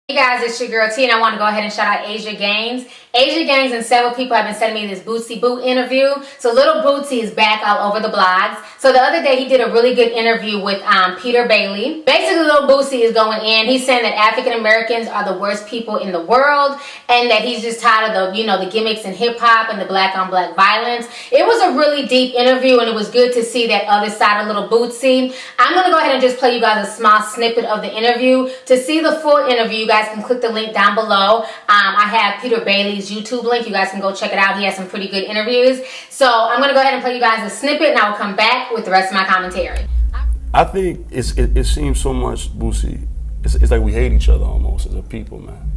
Hey guys, it's your girl T, and I want to go ahead and shout out Asia Gaines. Asia Gaines and several people have been sending me this Bootsy Boot interview. So Little Bootsy is back all over the blogs. So the other day he did a really good interview with Peter Bailey. Basically, Little Bootsy is going in. He's saying that African Americans are the worst people in the world, and that he's just tired of the gimmicks in hip hop and the black on black violence. It was a really deep interview, and it was good to see that other side of Little Bootsy. I'm gonna go ahead and just play you guys a small snippet of the interview. To see the full interview, you guys can click the link down below. I have Peter Bailey's YouTube link. You guys can go check it out. He has some pretty good interviews. So I'm going to go ahead and play you guys a snippet, and I will come back with the rest of my commentary. I think it seems so much, Boosie, it's like we hate each other almost as a people, man.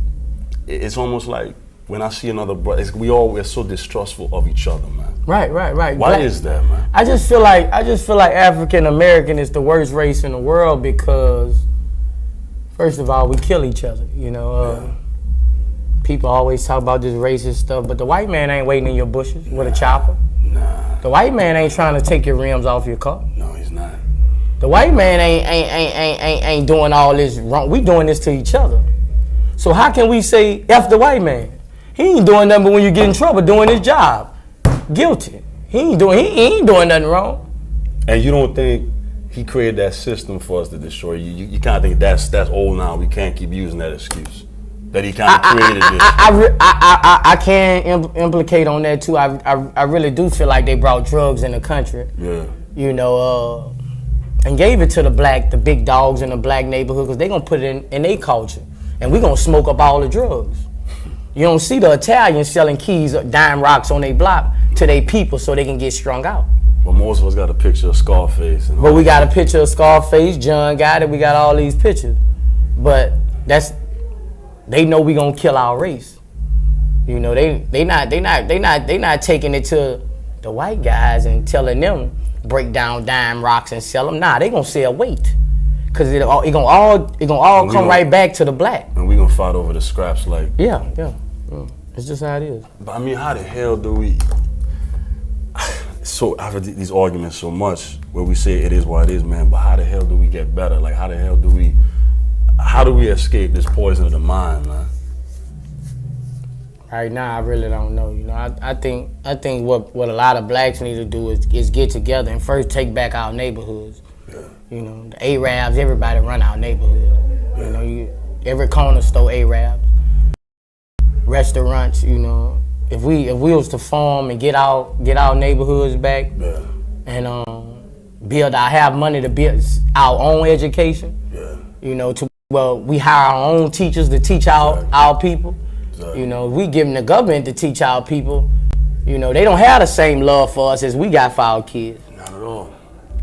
It's almost like when I see another brother, we're so distrustful of each other, man. Right. Why is that, man? I just feel like African American is the worst race in the world because, first of all, we kill each other. People always talk about this racist stuff, but the white man ain't waiting in your bushes with a chopper. Nah. The white man ain't trying to take your rims off your car. No, he's not. The white man ain't doing all this wrong. We doing this to each other. So how can we say F the white man? He ain't doing nothing but when you get in trouble doing his job. Guilty. He ain't doing nothing wrong. And you don't think he created that system for us to destroy you? You kind of think that's old now. We can't keep using that excuse. That he kind of created this. I can implicate on that too. I really do feel like they brought drugs in the country. Yeah. And gave it to the big dogs in the black neighborhood because they gonna put it in their culture, and we gonna smoke up all the drugs. You don't see the Italians selling keys, dime rocks on their block to their people so they can get strung out. But most of us got a picture of Scarface. But we got a picture of Scarface. John got it. We got all these pictures. But they know we gonna kill our race. They not taking it to the white guys and telling them break down dime rocks and sell them. Nah, they gonna sell weight. Cause it gonna all come right back to the black. And we gonna fight over the scraps like. Yeah. It's just how it is. But I mean, how the hell do we? So I've heard these arguments so much where we say it is what it is, man. But how the hell do we get better? Like, how do we escape this poison of the mind, man? Right now, I really don't know. I think what a lot of blacks need to do is get together and first take back our neighborhoods. Yeah. The Arabs, everybody run our neighborhood. Yeah. Every corner store Arabs, restaurants. If we was to form and get our neighborhoods back, yeah. And have money to build our own education. Yeah. We hire our own teachers to teach our people. Exactly. We giving the government to teach our people. They don't have the same love for us as we got for our kids. Not at all.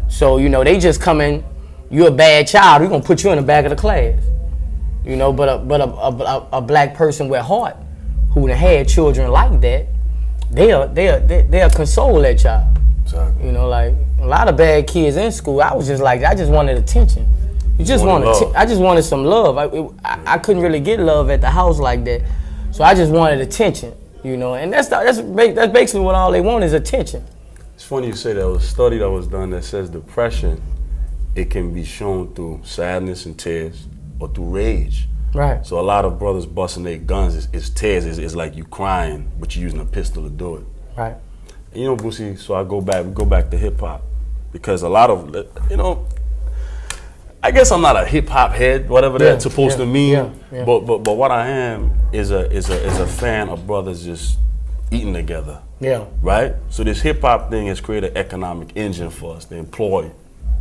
So they just come in. You're a bad child. We're gonna put you in the back of the class. But a black person with heart who done had children like that, they'll console that child. Exactly. Like a lot of bad kids in school. I just wanted attention. I just wanted some love. I couldn't really get love at the house like that, so I just wanted attention. And that's basically what all they want is attention. It's funny you say that. There was a study that was done that says depression, it can be shown through sadness and tears or through rage. Right. So a lot of brothers busting their guns is tears. It's like you crying, but you're using a pistol to do it. Right. And Boosie, so we go back to hip hop because a lot of, I guess I'm not a hip hop head, whatever that's supposed to mean. Yeah. But what I am is a fan of brothers just eating together. Yeah. Right? So this hip hop thing has created an economic engine for us to employ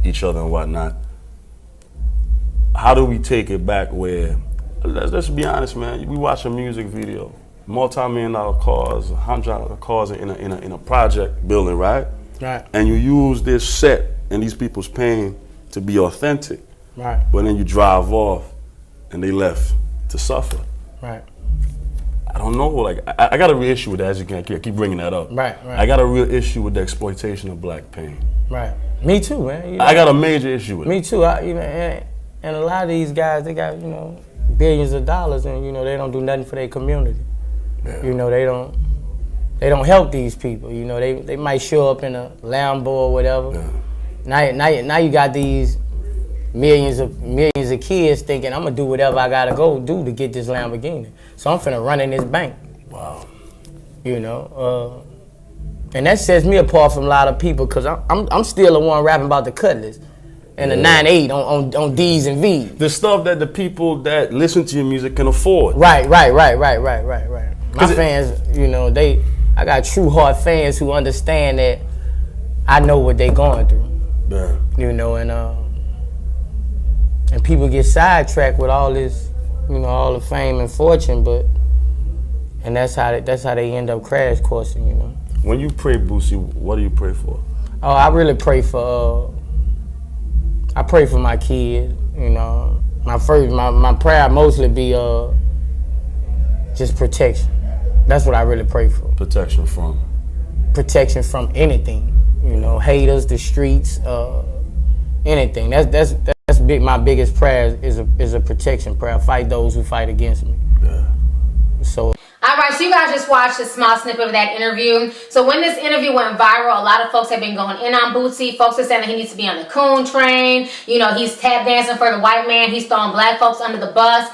each other and whatnot. How do we take it back where, let's be honest, man, we watch a music video, multi-million-dollar cars, $100 cars in a project building, right? Right. And you use this set and these people's pain to be authentic. Right. But then you drive off and they left to suffer. Right. I don't know, like, I got a real issue with that, as you can keep bringing that up. Right. I got a real issue with the exploitation of black pain. Right. Me too, man. I got a major issue with it. Me too. And a lot of these guys, they got, billions of dollars and, they don't do nothing for their community. Yeah. They don't help these people. They might show up in a Lambo or whatever. Yeah. Now you got these millions of kids thinking I'm gonna do whatever I gotta go do to get this Lamborghini. So I'm finna run in this bank. Wow. You know, and that sets me apart from a lot of people because I'm still the one rapping about the Cutlass and the 9.8 on D's and V's. The stuff that the people that listen to your music can afford. Right. My fans, you know, I got true heart fans who understand that I know what they going through. Yeah. You know, and people get sidetracked with all this, you know, all the fame and fortune, and that's how they end up crash coursing, you know. When you pray, Boosie, what do you pray for? Oh, I really pray for my kids, you know. My prayer mostly be just protection. That's what I really pray for. Protection from? Protection from anything, you know, haters, the streets, anything. That's big. My biggest prayer is a protection prayer. Fight those who fight against me. Yeah. So. All right, so you guys just watched a small snippet of that interview. So when this interview went viral, a lot of folks have been going in on Bootsy. Folks are saying that he needs to be on the coon train. You know, he's tap dancing for the white man. He's throwing black folks under the bus.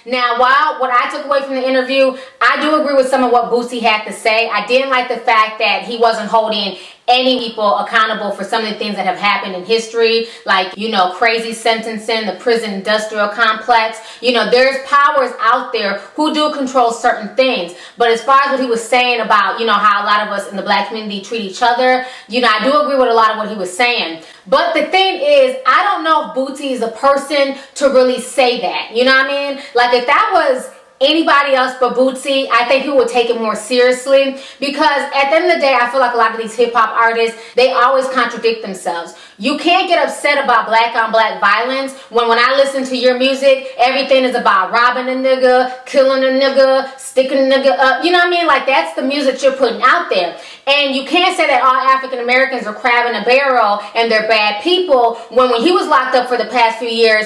Now, while what I took away from the interview, I do agree with some of what Boosie had to say. I didn't like the fact that he wasn't holding any people accountable for some of the things that have happened in history, like, you know, crazy sentencing, the prison industrial complex. You know, there's powers out there who do control certain things. But as far as what he was saying about, you know, how a lot of us in the black community treat each other, you know, I do agree with a lot of what he was saying. But the thing is, I don't know if Bootsy is a person to really say that. You know what I mean? Like, if that was anybody else but Bootsy, I think people would take it more seriously, because at the end of the day, I feel like a lot of these hip-hop artists, they always contradict themselves. You can't get upset about black on black violence when I listen to your music, everything is about robbing a nigga, killing a nigga, sticking a nigga up. You know what I mean? Like, that's the music you're putting out there. And you can't say that all African Americans are crab in a barrel and they're bad people when he was locked up for the past few years,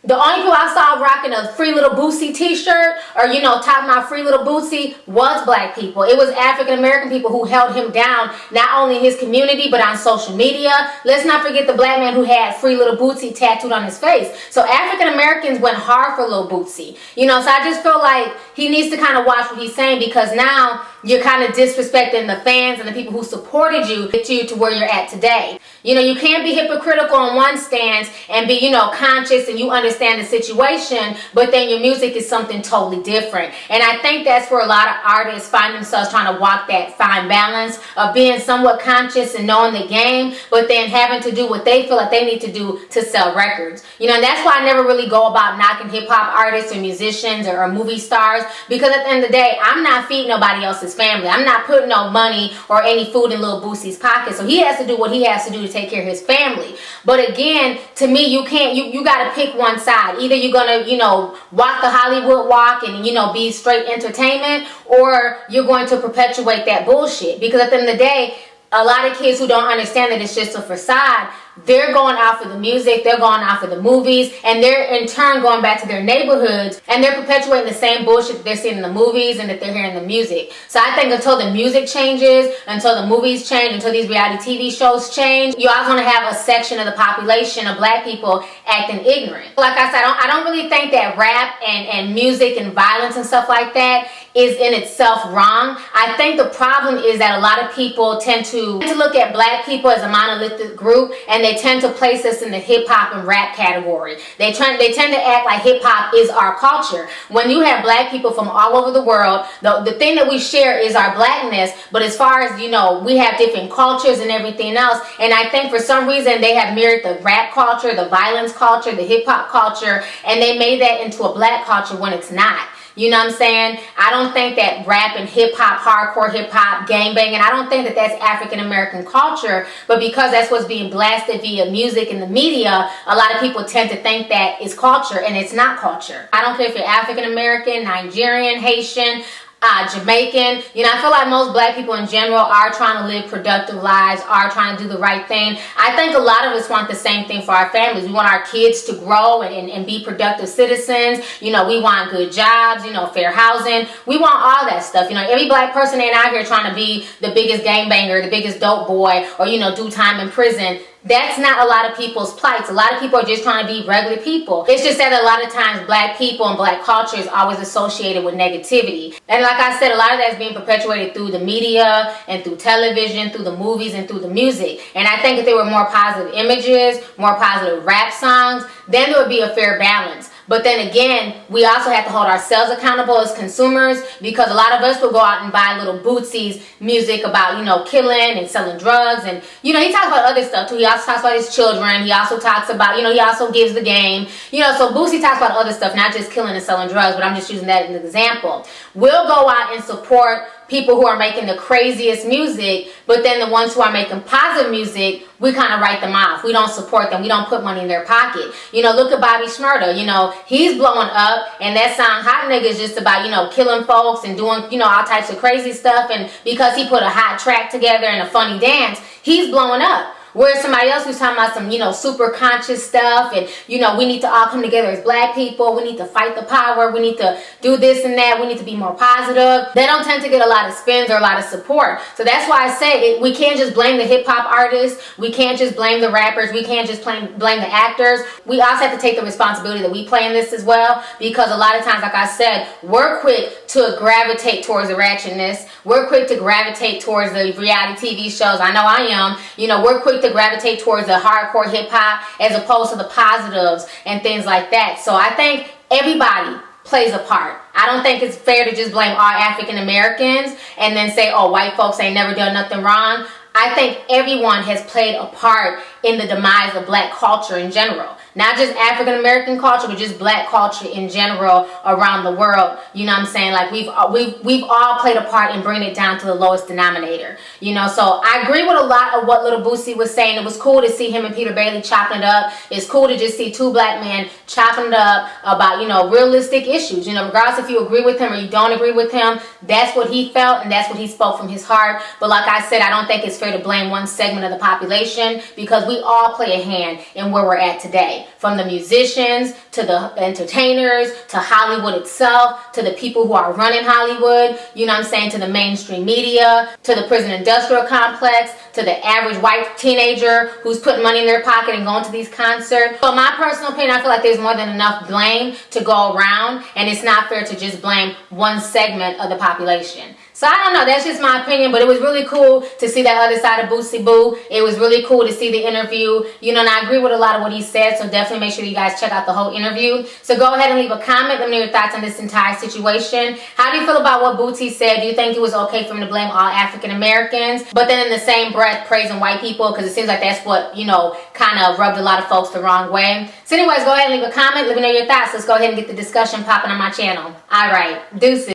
the only people I saw rocking a Free Little Boosie t-shirt, or, you know, talking about Free Little Boosie, was black people. It was African American people who held him down, not only in his community, but on social media. Let's not forget the black man who had Free Little Boosie tattooed on his face. So African Americans went hard for Lil Boosie. You know, so I just feel like he needs to kind of watch what he's saying, because now you're kind of disrespecting the fans and the people who supported you, get you to where you're at today. You know, you can't be hypocritical on one stance and be, you know, conscious and you understand the situation, but then your music is something totally different. And I think that's where a lot of artists find themselves trying to walk that fine balance of being somewhat conscious and knowing the game, but then having to do what they feel like they need to do to sell records. You know, and that's why I never really go about knocking hip-hop artists or musicians or movie stars, because at the end of the day, I'm not feeding nobody else's family. I'm not putting no money or any food in Lil Boosie's pocket. So he has to do what he has to do to take care of his family. But again, to me, you can't, you got to pick one side. Either you're going to, you know, walk the Hollywood walk and, you know, be straight entertainment, or you're going to perpetuate that bullshit. Because at the end of the day, a lot of kids who don't understand that it's just a facade, they're going out for the music, they're going out for the movies, and they're in turn going back to their neighborhoods, and they're perpetuating the same bullshit that they're seeing in the movies and that they're hearing in the music. So I think until the music changes, until the movies change, until these reality TV shows change, you always want to have a section of the population of black people acting ignorant. Like I said, I don't really think that rap and music and violence and stuff like that is in itself wrong. I think the problem is that a lot of people tend to look at black people as a monolithic group, and and they tend to place us in the hip hop and rap category. They tend to act like hip hop is our culture. When you have black people from all over the world, the thing that we share is our blackness, but as far as, we have different cultures and everything else, and I think for some reason they have mirrored the rap culture, the violence culture, the hip hop culture, and they made that into a black culture when it's not. You know what I'm saying? I don't think that rap and hip hop, hardcore hip hop, gangbanging, I don't think that that's African American culture, but because that's what's being blasted via music and the media, a lot of people tend to think that is culture, and it's not culture. I don't care if you're African American, Nigerian, Haitian, Jamaican. I feel like most black people in general are trying to live productive lives, are trying to do the right thing. I think a lot of us want the same thing for our families. We want our kids to grow and be productive citizens. We want good jobs, fair housing. We want all that stuff. Every black person ain't out here trying to be the biggest gangbanger, the biggest dope boy, or, do time in prison. That's not a lot of people's plights. A lot of people are just trying to be regular people. It's just that a lot of times black people and black culture is always associated with negativity. And like I said, a lot of that is being perpetuated through the media and through television, through the movies and through the music. And I think if there were more positive images, more positive rap songs, then there would be a fair balance. But then again, we also have to hold ourselves accountable as consumers, because a lot of us will go out and buy little Bootsy's music about, killing and selling drugs. And, he talks about other stuff too. He also talks about his children. He also talks about, he also gives the game. So Bootsy talks about other stuff, not just killing and selling drugs, but I'm just using that as an example. We'll go out and support people who are making the craziest music, but then the ones who are making positive music, we kind of write them off. We don't support them. We don't put money in their pocket. Look at Bobby Shmurda. He's blowing up, and that song Hot Nigga is just about, killing folks and doing, all types of crazy stuff. And because he put a hot track together and a funny dance, he's blowing up. Whereas somebody else who's talking about some, super conscious stuff, and, we need to all come together as black people. We need to fight the power. We need to do this and that. We need to be more positive. They don't tend to get a lot of spins or a lot of support. So that's why I say we can't just blame the hip hop artists. We can't just blame the rappers. We can't just blame the actors. We also have to take the responsibility that we play in this as well, because a lot of times, like I said, we're quick to gravitate towards the ratchetness. We're quick to gravitate towards the reality TV shows. I know I am. We're quick to gravitate towards the hardcore hip hop as opposed to the positives and things like that. So I think everybody plays a part. I don't think it's fair to just blame all African Americans and then say, oh, white folks ain't never done nothing wrong. I think everyone has played a part in the demise of black culture in general. Not just African American culture, but just black culture in general around the world. You know what I'm saying? Like we've all played a part in bringing it down to the lowest denominator. So I agree with a lot of what Little Boosie was saying. It was cool to see him and Peter Bailey chopping it up. It's cool to just see two black men chopping it up about, realistic issues. Regardless if you agree with him or you don't agree with him, that's what he felt and that's what he spoke from his heart. But like I said, I don't think it's fair to blame one segment of the population, because we all play a hand in where we're at today. From the musicians to the entertainers to Hollywood itself to the people who are running Hollywood, to the mainstream media, to the prison industrial complex, to the average white teenager who's putting money in their pocket and going to these concerts. So in my personal opinion, I feel like there's more than enough blame to go around, and it's not fair to just blame one segment of the population. So I don't know, that's just my opinion, but it was really cool to see that other side of Boosie Boo. It was really cool to see the interview, and I agree with a lot of what he said, so definitely make sure you guys check out the whole interview. So go ahead and leave a comment. Let me know your thoughts on this entire situation. How do you feel about what Boosie said? Do you think it was okay for him to blame all African Americans, but then in the same breath praising white people? Because it seems like that's what, kind of rubbed a lot of folks the wrong way. So anyways, go ahead and leave a comment. Let me know your thoughts. Let's go ahead and get the discussion popping on my channel. All right, deuces.